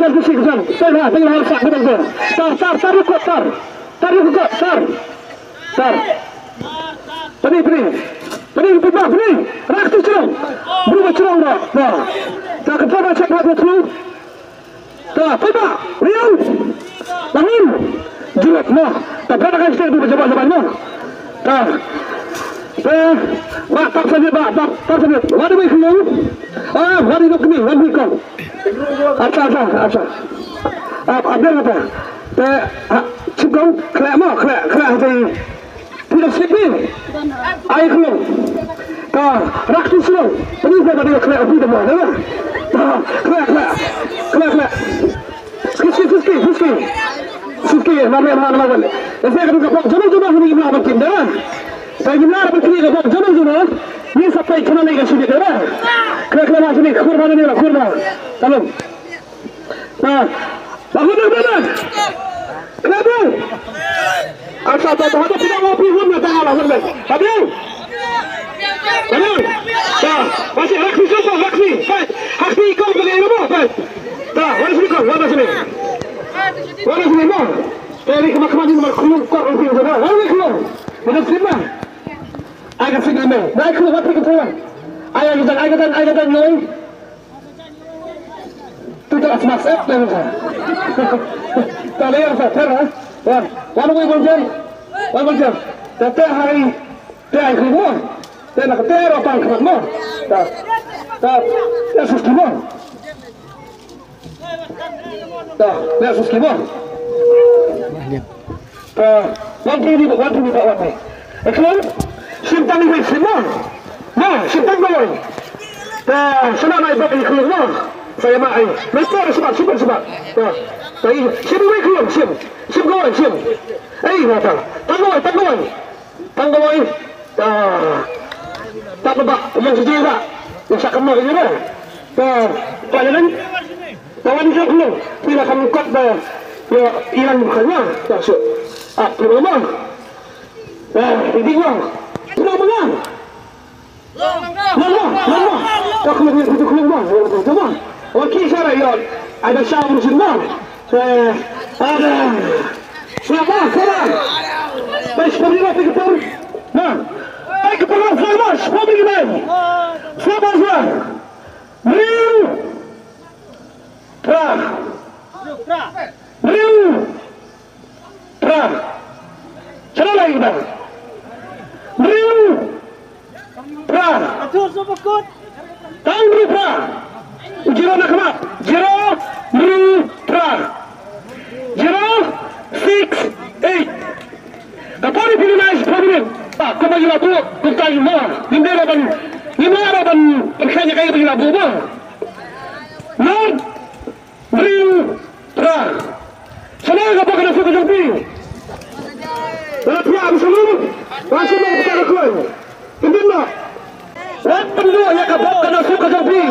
kejar besi kejar. Tengah harus sak betul. Tarik kuat tar. Tarik kuat tar. Tar. Pening. Raktu cerong. Berubah cerong dah. Nah. Tak kepada cek hati dulu. Tak, pening. Rian. Bangun. Jurat noh. Tak berada kan kita berjabat-jabat noh. Tak. Tak saja. Wadi baik keluar. Wadi dok ni. Wadi kau. Acha. Apa apa? Cikgu kelak hati. Tidak sedih. Air keluar. Raktu slow. Ini saya dah kelak api dah mana? Kelak. Suski. Mana. Saya kena kapal. Jangan ini mana makin dah. Saya gimana begini kapal. Jangan. Ini sampai kena lagi sini dah. Kelak macam ni. Kurban ni lah. Tolong. Bangun. Kenapa? Asal tak tidak mau pihun nak tangan lah. Habis. Masih Hakti kau boleh rumah. Tak, mana sini? Tadi kemarin nomor keluar kau orang sana. Mana keluar? Mana sini? Agak sini mana? Naik keluar apa keluar? Ayah kita noi. Tu tak smart set dah. Tak leh apa terah. Wan boleh. Tapi hari dia keluar. Dia nak terah apa keluar? Tak. Dia susah mau. Dia susah mau. Wan ini. Keluar. Simpan ini semua. Simpan boleh. Senang naik bagi keluar. Saya main. Mereka ada sebab. Tapi siapa yang keluar? Siapa kawan? Mata. Tangguai. Tak lebak. Yang sejauh tak. Yang sak kemar je dah. Pelajaran. Kawan dia keluar. Bila kamu kat dah. Ya, hilang bukannya. Tak syuk. Keluar rumah. Ini orang. Keluar rumah. Lama. Tak keluar rumah. Okey saya ya. Ada syawal semua. Ada. Siapa? Baik, pemerintah pergi. Nah. Baik pemerintah semua pergi main. Siapa? Riu. Tra. Cara lagi dah. Riu. Tra. Atur sebut. Tangguh Tra. Jiro nak kemat. Jiro. Jiro 6-8. Kapolri pilih naik prominent. Kau bagi labu, kau kayu mah. Lima ban berkaya kayu bagi labu mah. Lord, Riu, Tra. Senang apa kena suka jampi? Latihan sebelum langsung kepada kau. Kenapa? Wan pendua yang kapok kena suka jampi.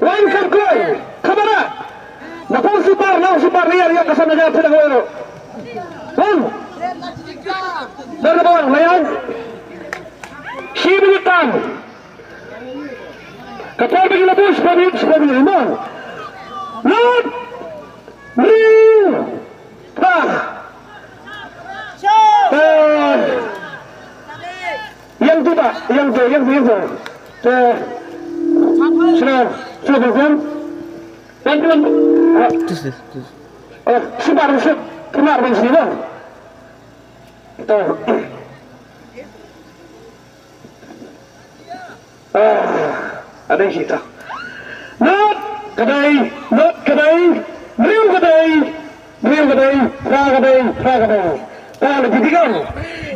Wan kau, kamera. Napun super liar yang kesana jalan sedang loro. Dari bawah layan. Sibilitan. Kapal bagi lebus sebagai lima. Lord. Riu. Yang tu tak, yang tu. Sudah berjam. Dan tuan. Sebar keluar dari sini lah. Ada yang cerita. Not kedai, Riu kedai, Tra kedai. Lebih tiga.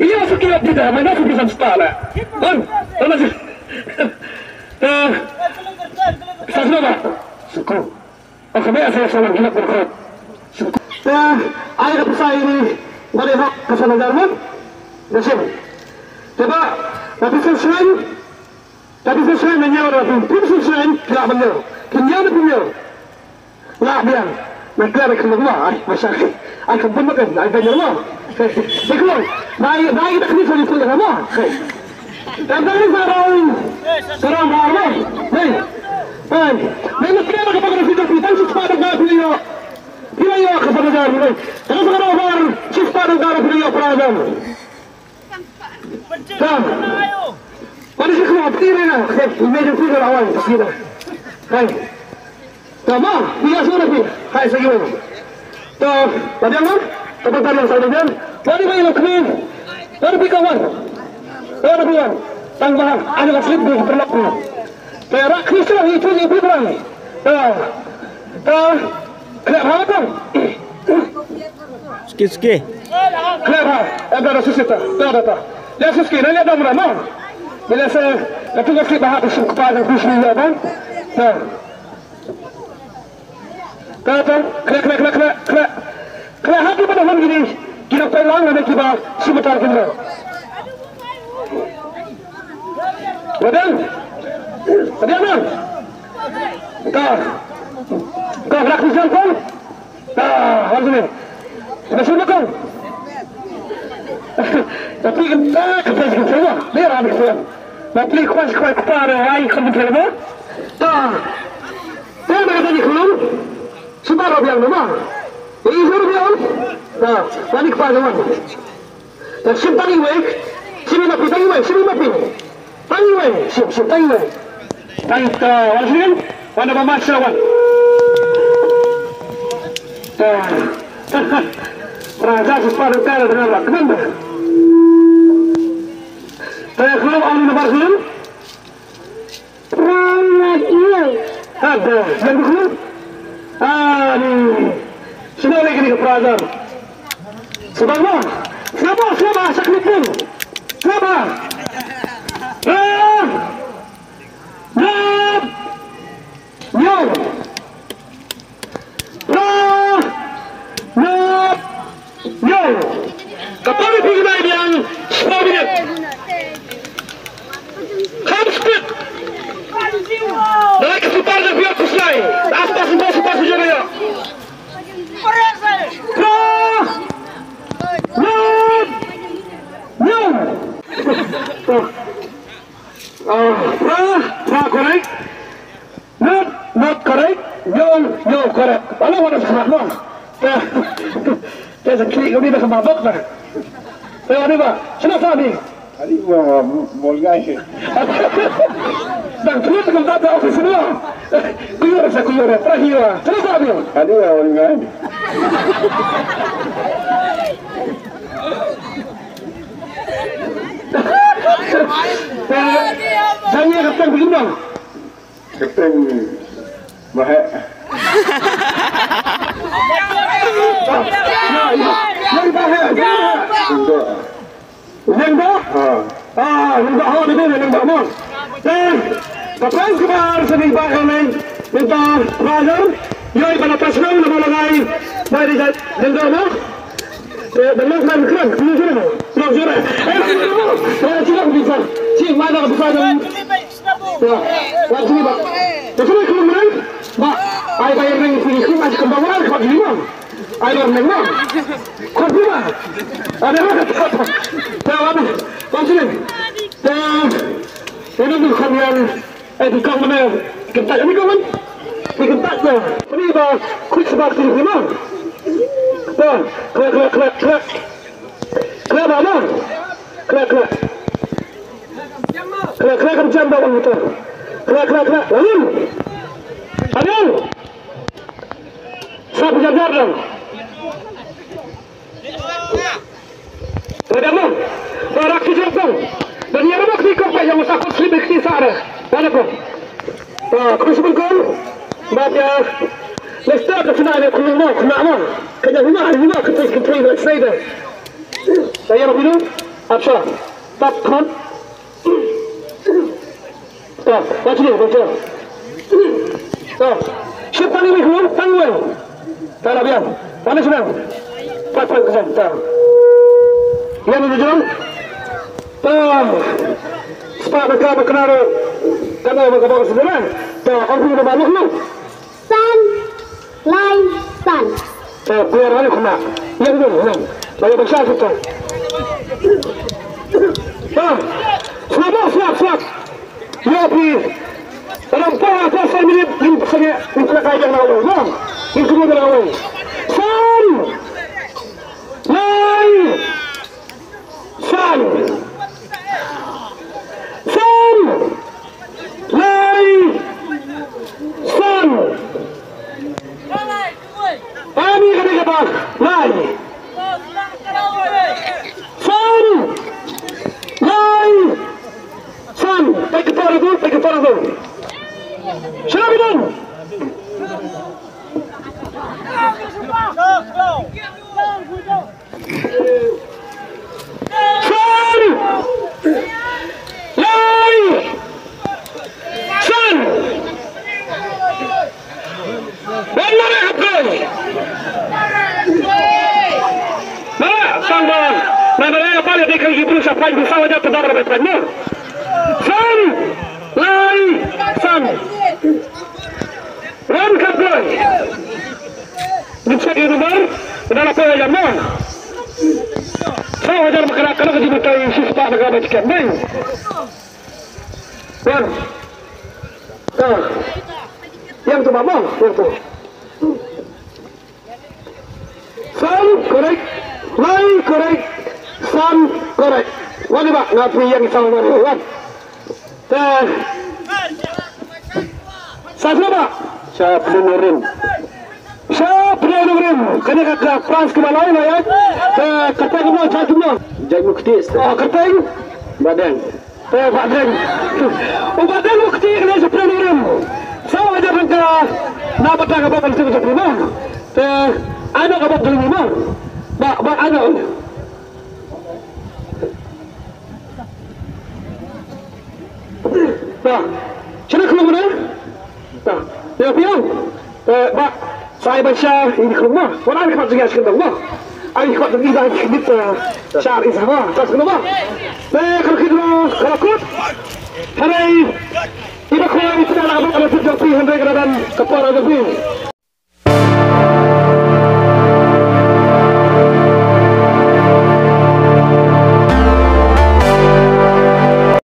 Ia sekian tidak, mana aku bisa setara. Masih. Sasno ba? Suku. Oh, kami asal salam gila berkot. Suku. Air besar ini dari hak kesana Jerman. Nasib. Coba, tapi sesuai menyuruh tim sesuai tidak benar. Kenyang benar. Lah biar. Mereka ada keluar, masyarakat. Akan pun makan, akan keluar. Keluar. Baik tak ni boleh keluar semua. Dan tadi sekarang baru. Baik. Memang kita kepada kita mulai. Terus over Cipta Negara Pria Pradam. Dah. Mana sih kau apa ni nak? Imagine tu dah awal pasti dah. Hai. Sama, dia sudah pergi. Hai segitu. So, bagaimana? Tepat yang saya bilang. Wadi bayi lekmin. Wadi kawan. Wadi kawan. Tanggahan. Ada slip di perlaku. Perak Kristus itu ibu berang. Kelihatan apa? Sikit-sikit. Kelihatan. Ada susita. Ada. Dia susah. Dia ada mana? Bila saya ketika slip bahas kepada Kristus apa? Kelihatan. Kelihatan hati pada orang gini. Kita pelang ada kita sebentar kita. Wadah. Bagaimana? Kau berlaku siapa? Harus ni. Sudah sudah kau. Tapi kita kerja semua. Biar habis semua. Tapi kuas kepada ai komputer apa? Saya nak tanya kau. Sudah biar nama. Ini suruh biar. Balik kepada mana? Dan simpan iwe. Sini nak pergi iwe. Sini nak pergi. Iwe. Simpan iwe. Baik, Wazrin, mana bermaksud lawan? Raja sesuatu kala dengan Allah. Kenapa? Saya keluar awal nomor sebelum. Ramat ini. Ada. Yang keluar? Ni. Semua lagi ni ke Pradam. Sebabnya, siapa sakit pun. Siapa? Kapal pergi naik yang 10 minit. Hamstik. Naik ke seputar dan biar kuslai. Atas semua saja dia. Correct. Not correct. No correct. Alam mo na sa mga. Kaya sa klik kami na kumabak na. Pero ano ba? Sinasabi? Ano ba? Molgay. Nagtuloy sa kong data office nyo. Kuyore sa kuyore. Trahira. Sinasabi yun? Ano ba? Molgay. Saya kapten begini. Kapten Mahal. Yang bahaya. Lembah. Lembah ni lembah mon. Dan kapten kemar sedih bahaya ni. Lembah Pradam. Yoi pada pasal nama lagi. Dari lembah mon. Dengan keren, kemudian mana? Saya tidak bisa. Cik mana bisa dan? Ya, lagi ni pak. Jadi kemudian, pak, ayah bayar dengan sini tu masih kembangan kau di mana? Ayah bayar dengan kau di mana? Ada apa? Tahu apa? Konsulen. Ini tu kalian di kau mana? Kentak ni kau mana? Di kentak tu. Ini bah, kuis sebab sini mana? Kelak mana? Kelak kerja bawang itu. Kelak. Adil. Siapa jaga dong? Bagaimana? Para kerja dan yang nak dikau yang usahakut lebih kisah. Mana kau? Kursus kau? Baca. Let's start the finale. Kenapa? Kerja rumah kita let's say that. Saya nak biru. Apa? Tap kan? Tap. Baca. Tap. Siapa ni biru? Tangway. Tak biar. Mana sudah? 4%. Tap. Yang ini jom. Tap. Sepak berkena. Kenapa berkena sebenarnya? Tap. Aku sudah balik ni. Sun. Biar balik kena. Yang ini. Saya besar kita. Semua siap. Ya please. Dalam 4 minit ini saya kaya yang lalu. Ini kemudian lalu. Sun. Son. Lai. Son. Ani kena kata. Lai. Son. Lai. Son. Take a photo. Shall we done? Son! Lai! Son! Benar ya kau? Mana? Sanggup. Mana apa yang dikerjakan ibu siapa ibu sahaja tidak berapa. Son! Lai! Son! Run kapal. Bisa di nomor adalah apa yang mana? Saya wajar bergerak-gerak di mata siswa negara sekian baik. Run. Yang tu mama, yang tu. Son correct, Lai correct, Son correct. Wani ba ngapi yang sama kan? Siapa? Siapa dengerin? Kena kakak Frans ke mana ya? Kata semua, cakap semua. Jadi mukti. Oh, kata ini. Badan. Badan. Oh, badan mukti kena sepuluh dengerin. Saya ajar mereka nak betah kapal sepuluh rumah. Ada kapal sepuluh rumah. Bak ada. Cina keluar mana? Ya, pion. Bak, saya baca ini keluar. Orang ini kau juga sekarang. Ini kau juga dah kita syar isama. Tak sekarang. Kalau kita kalau kut, hari ini kau ini sudah nak apa? Kalau kita jumpa hendak kerana kapal ada pun.